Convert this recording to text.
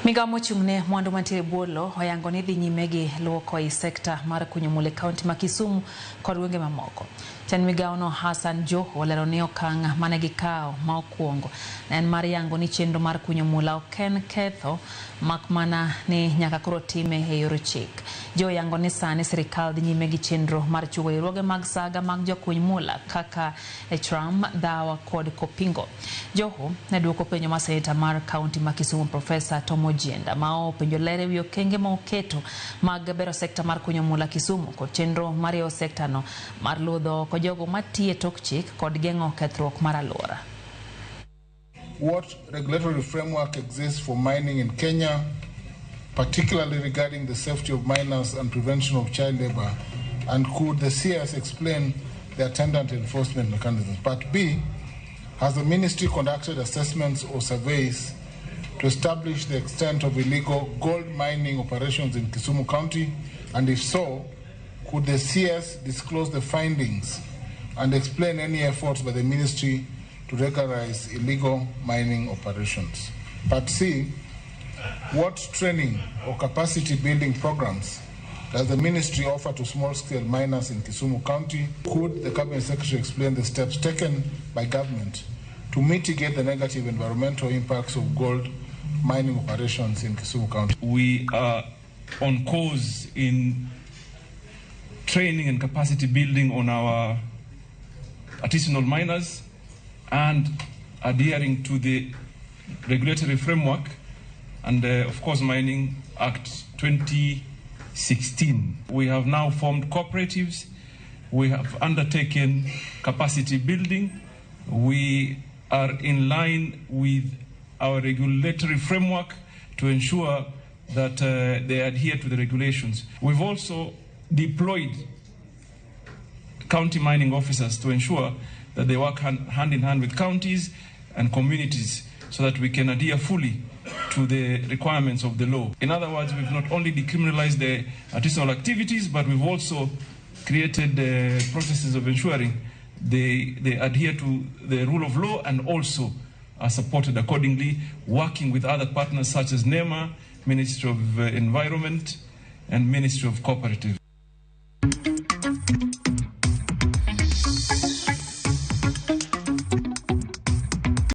Migao mochung'ne mwandu mantie bwolo oyango ni dhi nyime gi luoko i sekta mar kunyo mula kaunti ma Kisumu kod gwenge mamoko. Jatend migao no Hassan Joho olero ni okang' mane gikawo ma okwongo en mar yango ni chenro mar kunyo mula ok en ketho mak mana ni nyaka koro time e yor chik. Jo yango ni sani sirikal dhi nyime gi chenro mar chuo riwruoge mag saga mag jokuny mula kaka Tram, Dawa kod Kopingo. Joho ne duoko penjo ma seneta mar kaunti ma Kisumu Profesa Jatend ma openjo lere wi okenge ma oketo mag bero sekta mar kunyo mula Kisumu kod chenro mar yo sekta no mar ludho ko jogo matiye tok chik kod geng'o kethruok mar alwora. What regulatory framework exists for mining in Kenya, particularly regarding the safety of miners and prevention of child labor, and could the CS explain the attendant enforcement mechanisms? Part B, has the ministry conducted assessments or surveys to establish the extent of illegal gold mining operations in Kisumu County? And if so, could the CS disclose the findings and explain any efforts by the ministry to regularize illegal mining operations? Part C, what training or capacity building programs does the ministry offer to small-scale miners in Kisumu County? Could the Cabinet Secretary explain the steps taken by government to mitigate the negative environmental impacts of gold mining operations in Kisumu County? We are on course in training and capacity building on our artisanal miners and adhering to the regulatory framework and of course Mining Act 2016. We have now formed cooperatives. We have undertaken capacity building. We are in line with our regulatory framework to ensure that they adhere to the regulations. We've also deployed county mining officers to ensure that they work hand in hand with counties and communities so that we can adhere fully to the requirements of the law. In other words, we've not only decriminalized the artisanal activities, but we've also created processes of ensuring they adhere to the rule of law and also are supported accordingly, working with other partners such as NEMA, Ministry of Environment, and Ministry of Cooperative.